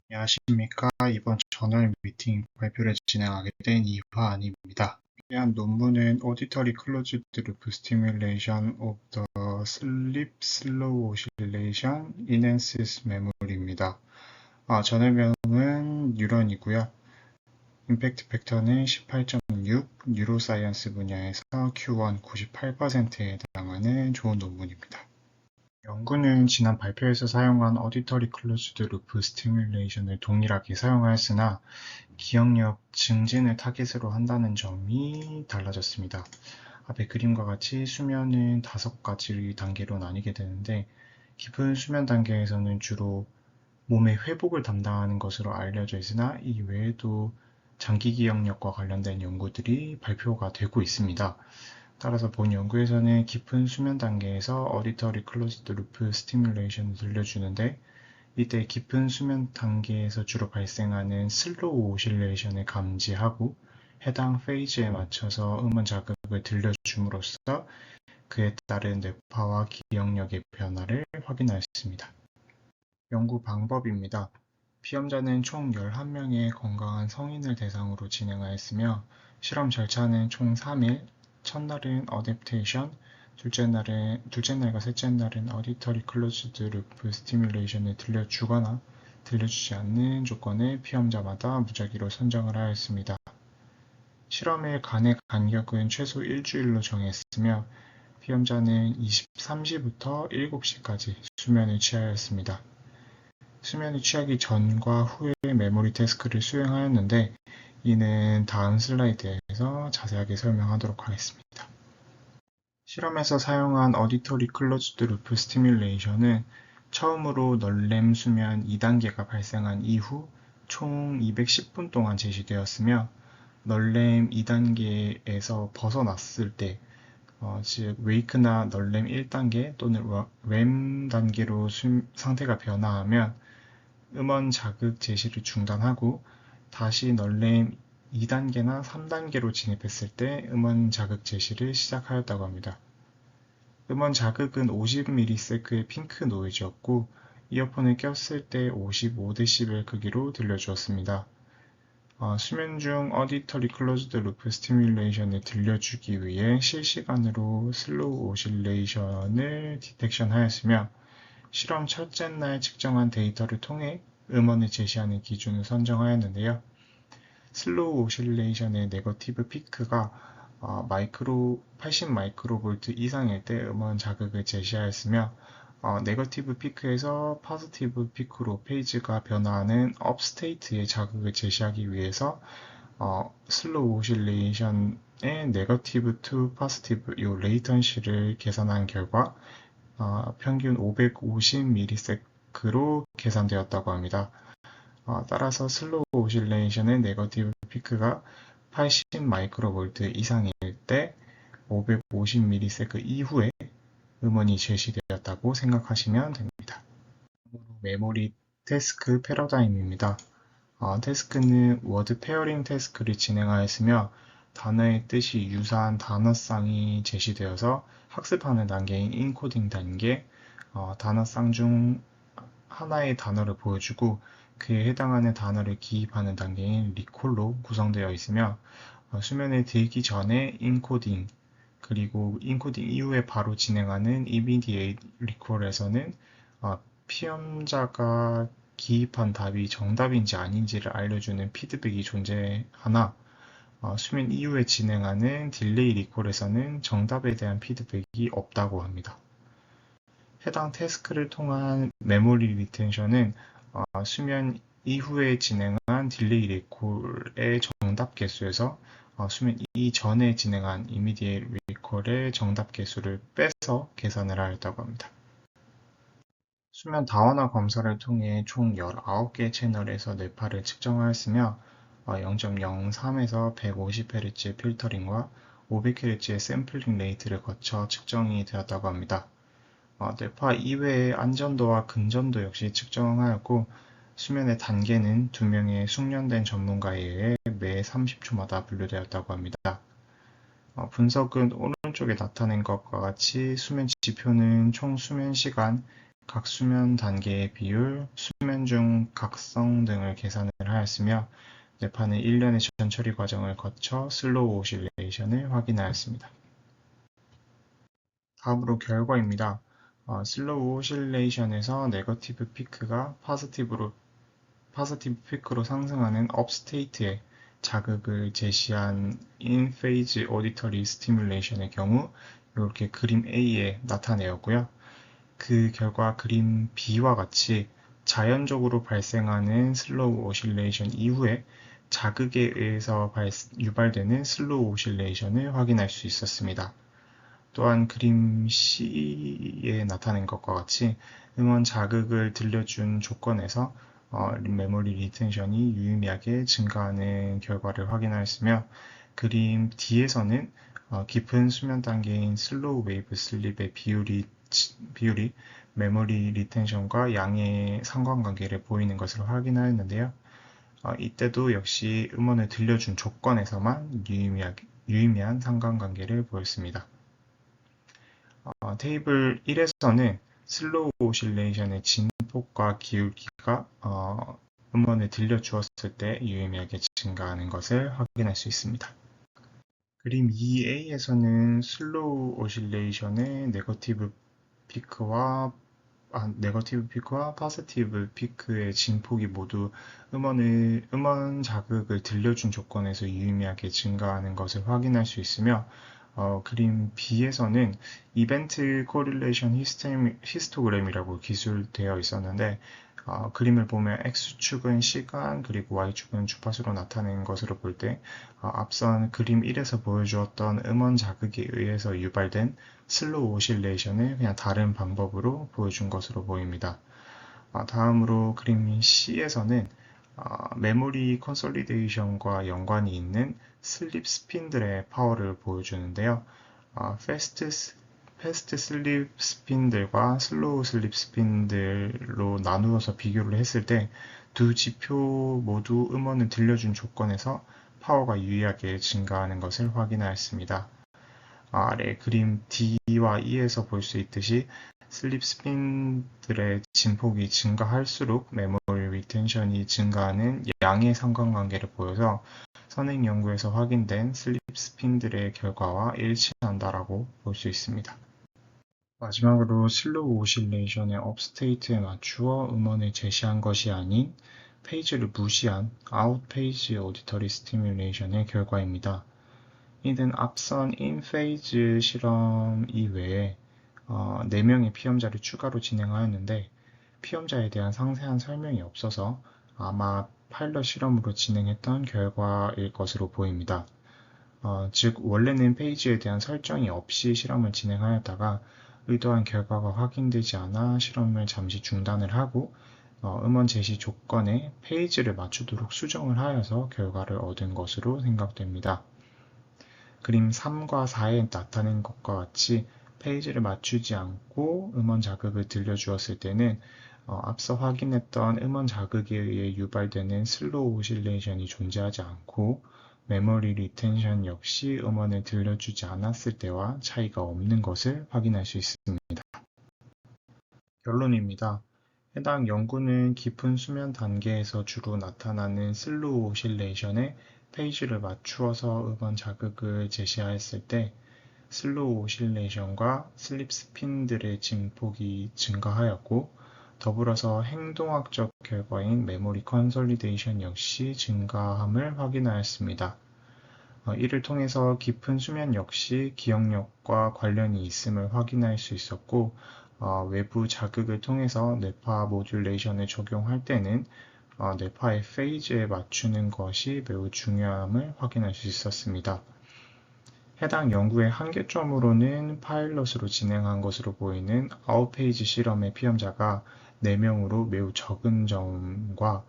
안녕하십니까. 이번 저널 미팅 발표를 진행하게 된 이화안입니다. 한 논문은 Auditory Closed Loop Stimulation of the Sleep Slow Oscillation Enhances Memory입니다. 저널명은 뉴런이고요. 임팩트 팩터는 18.6, 뉴로사이언스 분야에서 Q1 98%에 해당하는 좋은 논문입니다. 연구는 지난 발표에서 사용한 어디터리 클로즈드 루프 스티뮬레이션을 동일하게 사용하였으나 기억력 증진을 타깃으로 한다는 점이 달라졌습니다. 앞의 그림과 같이 수면은 5가지 단계로 나뉘게 되는데 깊은 수면 단계에서는 주로 몸의 회복을 담당하는 것으로 알려져 있으나 이 외에도 장기 기억력과 관련된 연구들이 발표가 되고 있습니다. 따라서 본 연구에서는 깊은 수면 단계에서 어디터리 클로즈드 루프 스티뮬레이션을 들려주는데 이때 깊은 수면 단계에서 주로 발생하는 슬로우 오실레이션을 감지하고 해당 페이지에 맞춰서 음원 자극을 들려줌으로써 그에 따른 뇌파와 기억력의 변화를 확인하였습니다. 연구 방법입니다. 피험자는 총 11명의 건강한 성인을 대상으로 진행하였으며 실험 절차는 총 3일, 첫날은 어댑테이션, 둘째 날과 셋째 날은 어디터리 클로즈드 루프 스티뮬레이션을 들려주거나 들려주지 않는 조건을 피험자마다 무작위로 선정을 하였습니다. 실험의 간의 간격은 최소 일주일로 정했으며 피험자는 23시부터 7시까지 수면을 취하였습니다. 수면을 취하기 전과 후에 메모리 태스크를 수행하였는데 이는 다음 슬라이드에서 자세하게 설명하도록 하겠습니다. 실험에서 사용한 어디터리 클로즈드 루프 스티뮬레이션은 처음으로 널렘 수면 2단계가 발생한 이후 총 210분 동안 제시되었으며 널렘 2단계에서 벗어났을 때 즉 웨이크나 널렘 1단계 또는 렘 단계로 상태가 변화하면 음원 자극 제시를 중단하고 다시 널렘 2단계나 3단계로 진입했을 때 음원 자극 제시를 시작하였다고 합니다. 음원 자극은 50ms의 핑크 노이즈였고 이어폰을 꼈을 때 55dB 크기로 들려주었습니다. 수면 중 어디터리 클로즈드 루프 스티뮬레이션을 들려주기 위해 실시간으로 슬로우 오실레이션을 디텍션하였으며 실험 첫째 날 측정한 데이터를 통해 음원을 제시하는 기준을 선정하였는데요. 슬로우 오실레이션의 네거티브 피크가 80 마이크로볼트 이상일 때 음원 자극을 제시하였으며 네거티브 피크에서 포지티브 피크로 페이지가 변화하는 업스테이트의 자극을 제시하기 위해서 슬로우 오실레이션의 네거티브 투 포지티브 이 레이턴시를 계산한 결과 평균 550ms로 계산되었다고 합니다. 따라서 슬로우 오실레이션의 네거티브 피크가 80 마이크로볼트 이상일 때 550ms 이후에 음원이 제시되었다고 생각하시면 됩니다. 메모리 태스크 패러다임입니다. 태스크는 워드 페어링 태스크를 진행하였으며 단어의 뜻이 유사한 단어쌍이 제시되어서 학습하는 단계인 인코딩 단계, 단어쌍 중 하나의 단어를 보여주고 그에 해당하는 단어를 기입하는 단계인 리콜로 구성되어 있으며 수면에 들기 전에 인코딩, 그리고 인코딩 이후에 바로 진행하는 immediate recall에서는 피험자가 기입한 답이 정답인지 아닌지를 알려주는 피드백이 존재하나 수면 이후에 진행하는 딜레이 리콜에서는 정답에 대한 피드백이 없다고 합니다. 해당 태스크를 통한 메모리 리텐션은 수면 이후에 진행한 딜레이 리콜의 정답 개수에서 수면 이전에 진행한 이미디에이트 리콜의 정답 개수를 빼서 계산을 하였다고 합니다. 수면 다원화 검사를 통해 총 19개 채널에서 뇌파를 측정하였으며 0.03에서 150Hz의 필터링과 500Hz의 샘플링 레이트를 거쳐 측정이 되었다고 합니다. 뇌파 이외의 안전도와 근전도 역시 측정하였고 수면의 단계는 2명의 숙련된 전문가에 의해 매 30초마다 분류되었다고 합니다. 분석은 오른쪽에 나타낸 것과 같이 수면 지표는 총 수면 시간, 각 수면 단계의 비율, 수면 중 각성 등을 계산을 하였으며 뇌파는 일련의 전처리 과정을 거쳐 슬로우 오실레이션을 확인하였습니다. 다음으로 결과입니다. 슬로우 오실레이션에서 네거티브 피크가 포지티브 피크로 상승하는 업스테이트의 자극을 제시한 인페이즈 오디터리 스티뮬레이션의 경우 이렇게 그림 A에 나타내었고요. 그 결과 그림 B와 같이 자연적으로 발생하는 슬로우 오실레이션 이후에 자극에 의해서 유발되는 슬로우 오실레이션을 확인할 수 있었습니다. 또한 그림 C에 나타낸 것과 같이 음원 자극을 들려준 조건에서 메모리 리텐션이 유의미하게 증가하는 결과를 확인하였으며 그림 D에서는 깊은 수면 단계인 슬로우 웨이브 슬립의 비율이 메모리 리텐션과 양의 상관관계를 보이는 것을 확인하였는데요. 이때도 역시 음원을 들려준 조건에서만 유의미한 상관관계를 보였습니다. 테이블 1에서는 슬로우 오실레이션의 진폭과 기울기가 음원을 들려주었을 때 유의미하게 증가하는 것을 확인할 수 있습니다. 그림 2A에서는 슬로우 오실레이션의 네거티브 피크와 포지티브 피크의 진폭이 모두 음원 자극을 들려준 조건에서 유의미하게 증가하는 것을 확인할 수 있으며 그림 B에서는 이벤트 코릴레이션 히스토그램이라고 기술되어 있었는데 그림을 보면 X축은 시간 그리고 Y축은 주파수로 나타낸 것으로 볼 때 앞선 그림 1에서 보여주었던 음원 자극에 의해서 유발된 슬로우 오실레이션을 그냥 다른 방법으로 보여준 것으로 보입니다. 다음으로 그림 C에서는 메모리 컨솔리데이션과 연관이 있는 슬립 스핀들의 파워를 보여주는데요. 패스트 슬립 스핀들과 슬로우 슬립 스핀들로 나누어서 비교를 했을 때 두 지표 모두 음원을 들려준 조건에서 파워가 유의하게 증가하는 것을 확인하였습니다. 아래 그림 D와 E에서 볼 수 있듯이 슬립 스핀들의 진폭이 증가할수록 메모리 리텐션이 증가하는 양의 상관관계를 보여서 선행 연구에서 확인된 슬립 스핀들의 결과와 일치한다라고 볼 수 있습니다. 마지막으로 슬로우 오실레이션의 업스테이트에 맞추어 음원을 제시한 것이 아닌 페이지를 무시한 아웃 페이지 오디터리 스티뮬레이션의 결과입니다. 이는 앞선 인페이즈 실험 이외에 4명의 피험자를 추가로 진행하였는데 피험자에 대한 상세한 설명이 없어서 아마 파일럿 실험으로 진행했던 결과일 것으로 보입니다. 즉 원래는 페이지에 대한 설정이 없이 실험을 진행하였다가 의도한 결과가 확인되지 않아 실험을 잠시 중단을 하고 음원 제시 조건에 페이지를 맞추도록 수정을 하여서 결과를 얻은 것으로 생각됩니다. 그림 3과 4에 나타낸 것과 같이 페이지를 맞추지 않고 음원 자극을 들려주었을 때는 앞서 확인했던 음원 자극에 의해 유발되는 슬로우 오실레이션이 존재하지 않고 메모리 리텐션 역시 음원을 들려주지 않았을 때와 차이가 없는 것을 확인할 수 있습니다. 결론입니다. 해당 연구는 깊은 수면 단계에서 주로 나타나는 슬로우 오실레이션에 페이지를 맞추어서 음원 자극을 제시하였을 때 슬로우 오실레이션과 슬립 스핀들의 진폭이 증가하였고 더불어서 행동학적 결과인 메모리 컨솔리데이션 역시 증가함을 확인하였습니다. 이를 통해서 깊은 수면 역시 기억력과 관련이 있음을 확인할 수 있었고 외부 자극을 통해서 뇌파 모듈레이션을 적용할 때는 뇌파의 페이즈에 맞추는 것이 매우 중요함을 확인할 수 있었습니다. 해당 연구의 한계점으로는 파일럿으로 진행한 것으로 보이는 아웃페이지 실험의 피험자가 4명으로 매우 적은 점과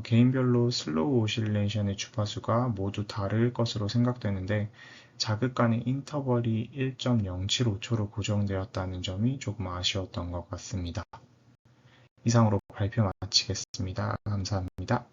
개인별로 슬로우 오실레이션의 주파수가 모두 다를 것으로 생각되는데 자극 간의 인터벌이 1.075초로 고정되었다는 점이 조금 아쉬웠던 것 같습니다. 이상으로 발표 마치겠습니다. 감사합니다.